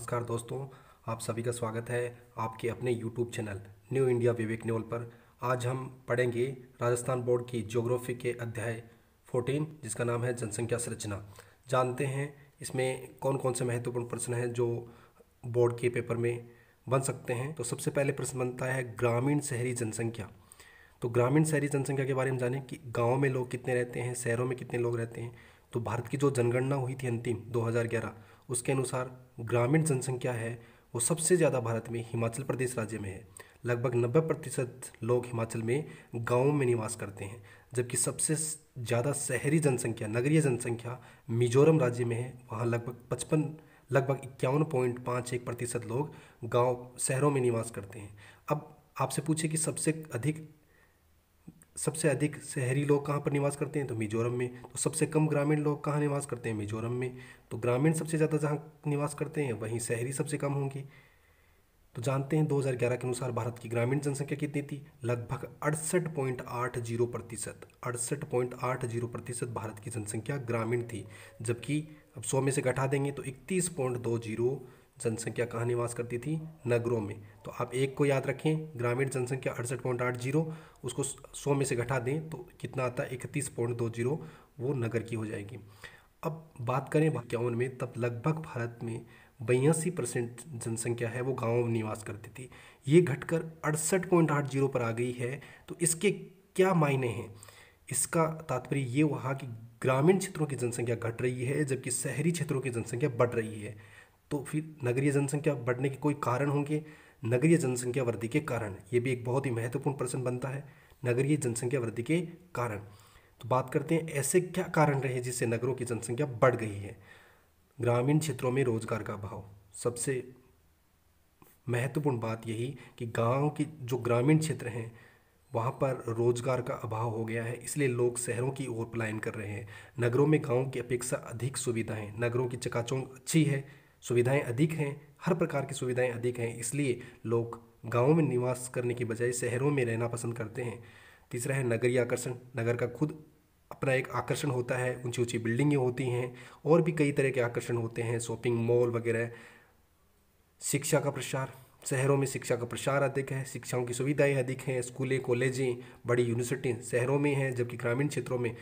नमस्कार दोस्तों, आप सभी का स्वागत है आपके अपने YouTube चैनल न्यू इंडिया विवेक न्यूल पर। आज हम पढ़ेंगे राजस्थान बोर्ड की ज्योग्राफी के अध्याय 14 जिसका नाम है जनसंख्या संरचना। जानते हैं इसमें कौन कौन से महत्वपूर्ण प्रश्न हैं जो बोर्ड के पेपर में बन सकते हैं। तो सबसे पहले प्रश्न बनता है ग्रामीण शहरी जनसंख्या। तो ग्रामीण शहरी जनसंख्या के बारे में जानें कि गांव में लोग कितने रहते हैं, शहरों में कितने लोग रहते हैं। तो भारत की जो जनगणना हुई थी अंतिम 2011, उसके अनुसार ग्रामीण जनसंख्या है वो सबसे ज़्यादा भारत में हिमाचल प्रदेश राज्य में है। लगभग 90% लोग हिमाचल में गाँव में निवास करते हैं, जबकि सबसे ज़्यादा शहरी जनसंख्या नगरीय जनसंख्या मिजोरम राज्य में है। वहाँ लगभग 51.51% लोग गांव शहरों में निवास करते हैं। अब आपसे पूछे कि सबसे अधिक शहरी लोग कहाँ पर निवास करते हैं, तो मिजोरम में। तो सबसे कम ग्रामीण लोग कहाँ निवास करते हैं, मिजोरम में। तो ग्रामीण सबसे ज़्यादा जहाँ निवास करते हैं वहीं शहरी सबसे कम होंगे। तो जानते हैं 2011 के अनुसार भारत की ग्रामीण जनसंख्या कितनी थी, लगभग 68.80%। 68.80% भारत की जनसंख्या ग्रामीण थी, जबकि अब 100 में से घटा देंगे तो 31.20 जनसंख्या कहाँ निवास करती थी, नगरों में। तो आप एक को याद रखें, ग्रामीण जनसंख्या 68.80, उसको 100 में से घटा दें तो कितना आता है, 31.20, वो नगर की हो जाएगी। अब बात करें 51 में, तब लगभग भारत में 82% जनसंख्या है वो गाँव में निवास करती थी। ये घटकर 68.80 पर आ गई है। तो इसके क्या मायने हैं, इसका तात्पर्य ये हुआ कि ग्रामीण क्षेत्रों की जनसंख्या घट रही है जबकि शहरी क्षेत्रों की जनसंख्या बढ़ रही है। तो फिर नगरीय जनसंख्या बढ़ने के कोई कारण होंगे, नगरीय जनसंख्या वृद्धि के कारण। ये भी एक बहुत ही महत्वपूर्ण प्रश्न बनता है, नगरीय जनसंख्या वृद्धि के कारण। तो बात करते हैं ऐसे क्या कारण रहे जिससे नगरों की जनसंख्या बढ़ गई है। ग्रामीण क्षेत्रों में रोजगार का अभाव, सबसे महत्वपूर्ण बात यही कि गांव की जो ग्रामीण क्षेत्र हैं वहाँ पर रोजगार का अभाव हो गया है, इसलिए लोग शहरों की ओर पलायन कर रहे हैं। नगरों में गांव की अपेक्षा अधिक सुविधाएं, नगरों की चकाचौंध अच्छी है, सुविधाएं अधिक हैं, हर प्रकार की सुविधाएं अधिक हैं, इसलिए लोग गाँव में निवास करने की बजाय शहरों में रहना पसंद करते हैं। तीसरा है नगरीय आकर्षण। नगर का खुद अपना एक आकर्षण होता है, ऊंची ऊंची बिल्डिंगें होती हैं और भी कई तरह के आकर्षण होते हैं, शॉपिंग मॉल वगैरह। शिक्षा का प्रसार, शहरों में शिक्षा का प्रसार अधिक है, शिक्षाओं की सुविधाएं अधिक हैं, स्कूलें कॉलेजें बड़ी यूनिवर्सिटी शहरों में हैं, जबकि ग्रामीण क्षेत्रों में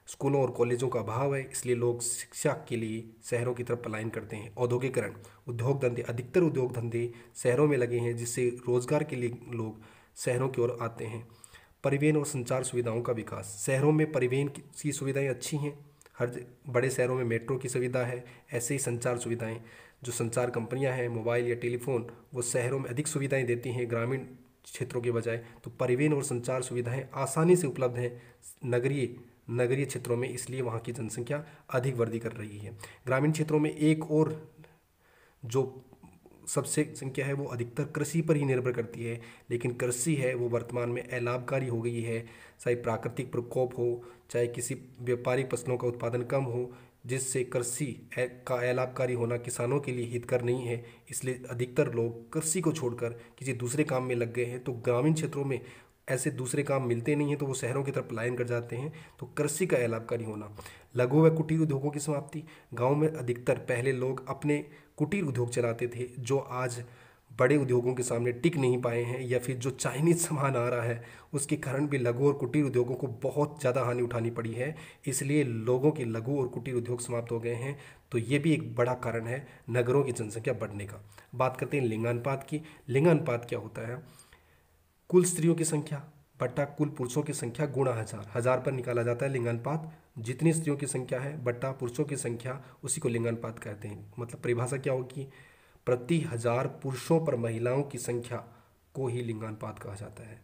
स्कूलों और कॉलेजों का अभाव है, इसलिए लोग शिक्षा के लिए शहरों की तरफ पलायन करते हैं। औद्योगिकरण, उद्योग धंधे, अधिकतर उद्योग धंधे शहरों में लगे हैं जिससे रोजगार के लिए लोग शहरों की ओर आते हैं। परिवहन और संचार सुविधाओं का विकास, शहरों में परिवहन की सुविधाएं अच्छी हैं, बड़े शहरों में मेट्रो की सुविधा है। ऐसे ही संचार सुविधाएं, जो संचार कंपनियां हैं मोबाइल या टेलीफोन, वो शहरों में अधिक सुविधाएं देती हैं ग्रामीण क्षेत्रों के बजाय। तो परिवहन और संचार सुविधाएं आसानी से उपलब्ध हैं नगरीय नगरीय क्षेत्रों में, इसलिए वहाँ की जनसंख्या अधिक वृद्धि कर रही है। ग्रामीण क्षेत्रों में एक और जो सबसे संख्या है वो अधिकतर कृषि पर ही निर्भर करती है, लेकिन कृषि है वो वर्तमान में अलाभकारी हो गई है। चाहे प्राकृतिक प्रकोप हो, चाहे किसी व्यापारिक फसलों का उत्पादन कम हो, जिससे कृषि का अलाभकारी होना किसानों के लिए हितकर नहीं है, इसलिए अधिकतर लोग कृषि को छोड़कर किसी दूसरे काम में लग गए हैं। तो ग्रामीण क्षेत्रों में ऐसे दूसरे काम मिलते नहीं हैं तो वो शहरों की तरफ पलायन कर जाते हैं। तो कृषि का अलाभकारी होना। लघु व कुटीर उद्योगों की समाप्ति, गांव में अधिकतर पहले लोग अपने कुटीर उद्योग चलाते थे जो आज बड़े उद्योगों के सामने टिक नहीं पाए हैं, या फिर जो चाइनीज सामान आ रहा है उसके कारण भी लघु और कुटीर उद्योगों को बहुत ज़्यादा हानि उठानी पड़ी है, इसलिए लोगों के लघु और कुटीर उद्योग समाप्त हो गए हैं। तो ये भी एक बड़ा कारण है नगरों की जनसंख्या बढ़ने का। बात करते हैं लिंगानुपात की। लिंगानुपात क्या होता है, कुल स्त्रियों की संख्या बट्टा कुल पुरुषों की संख्या गुणा 1000, 1000 पर निकाला जाता है लिंगानुपात। जितनी स्त्रियों की संख्या है बट्टा पुरुषों की संख्या, उसी को लिंगानुपात कहते हैं। मतलब परिभाषा क्या होगी, प्रति 1000 पुरुषों पर महिलाओं की संख्या को ही लिंगानुपात कहा जाता है।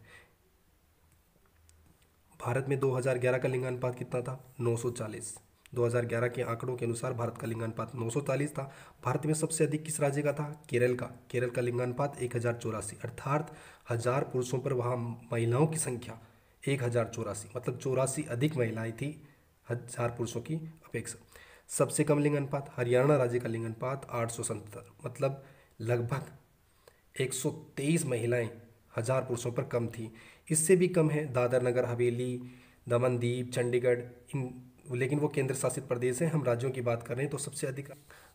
भारत में 2011 का लिंगानुपात कितना था, 940। 2011 के आंकड़ों के अनुसार भारत का लिंगानुपात 940 था। भारत में सबसे अधिक किस राज्य का था, केरल का लिंगानुपात 1084, अर्थात 1000 पुरुषों पर वहाँ महिलाओं की संख्या 1084, मतलब 84 अधिक महिलाएं थी 1000 पुरुषों की अपेक्षा। सबसे कम लिंगानुपात हरियाणा राज्य का लिंगानुपात 877, मतलब लगभग 123 महिलाएं 1000 पुरुषों पर कम थी। इससे भी कम है दादर नगर हवेली, दमन दीव, चंडीगढ़, इन, लेकिन वो केंद्र शासित प्रदेश हैं, हम राज्यों की बात कर रहे हैं। तो सबसे अधिक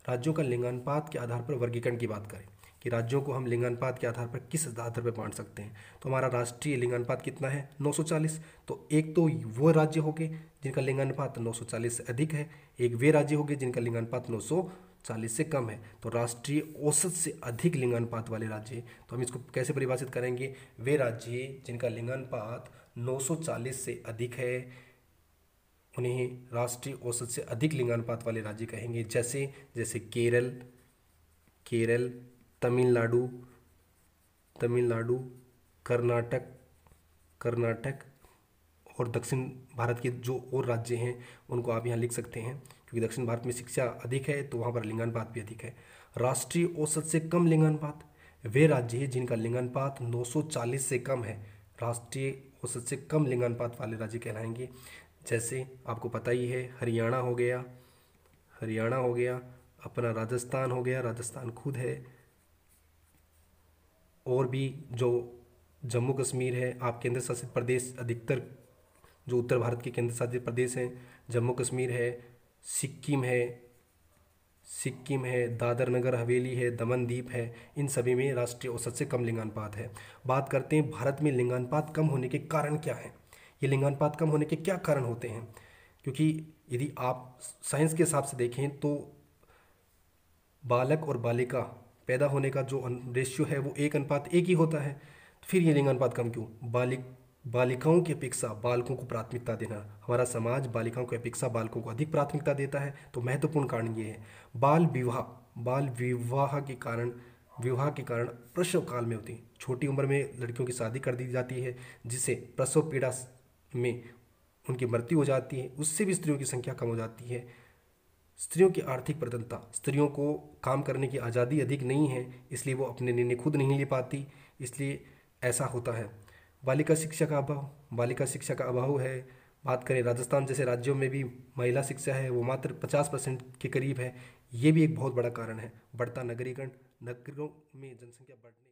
राज्यों का लिंगानुपात के आधार पर वर्गीकरण की बात करें कि राज्यों को हम लिंगानुपात के आधार पर किस आधार पर बांट सकते हैं, तो हमारा राष्ट्रीय लिंगानुपात कितना है 940। तो एक तो वो राज्य हो गए जिनका लिंगानुपात 940 से अधिक है, एक वे राज्य हो गए जिनका लिंगानुपात 940 से कम है। तो राष्ट्रीय औसत से अधिक लिंगानुपात वाले राज्य, तो हम इसको कैसे परिभाषित करेंगे, वे राज्य जिनका लिंगानुपात 940 से अधिक है उन्हें राष्ट्रीय औसत से अधिक लिंगानुपात वाले राज्य कहेंगे। जैसे जैसे केरल, तमिलनाडु, कर्नाटक और दक्षिण भारत के जो और राज्य हैं उनको आप यहाँ लिख सकते हैं, क्योंकि दक्षिण भारत में शिक्षा अधिक है तो वहाँ पर लिंगानुपात भी अधिक है। राष्ट्रीय औसत से कम लिंगानुपात, वे राज्य हैं जिनका लिंगानुपात 940 से कम है, राष्ट्रीय औसत से कम लिंगानुपात वाले राज्य कहलाएंगे। जैसे आपको पता ही है, हरियाणा हो गया, अपना राजस्थान हो गया, राजस्थान खुद है, और भी जो जम्मू कश्मीर है, आप केंद्र शासित प्रदेश अधिकतर जो उत्तर भारत के केंद्र शासित प्रदेश हैं, जम्मू कश्मीर है, सिक्किम है, दादर नगर हवेली है, दमन दीप है, इन सभी में राष्ट्रीय औसत से कम लिंगानुपात है। बात करते हैं भारत में लिंगानुपात कम होने के कारण क्या है, ये लिंगानुपात कम होने के क्या कारण होते हैं। क्योंकि यदि आप साइंस के हिसाब से देखें तो बालक और बालिका पैदा होने का जो रेशियो है वो 1:1 ही होता है, तो फिर ये लिंगानुपात कम क्यों। बालिकाओं की अपेक्षा बालकों को प्राथमिकता देना, हमारा समाज बालिकाओं की अपेक्षा बालकों को अधिक प्राथमिकता देता है, तो महत्वपूर्ण कारण ये है। बाल विवाह के कारण प्रसव काल में होती है, छोटी उम्र में लड़कियों की शादी कर दी जाती है, जिससे प्रसव पीड़ा में उनकी मृत्यु हो जाती है, उससे भी स्त्रियों की संख्या कम हो जाती है। स्त्रियों की आर्थिक प्रधानता, स्त्रियों को काम करने की आज़ादी अधिक नहीं है, इसलिए वो अपने निर्णय खुद नहीं ले पाती, इसलिए ऐसा होता है। बालिका शिक्षा का अभाव है। बात करें राजस्थान जैसे राज्यों में भी महिला शिक्षा है वो मात्र 50% के करीब है, ये भी एक बहुत बड़ा कारण है। बढ़ता नगरीकरण, नगरों में जनसंख्या बढ़ने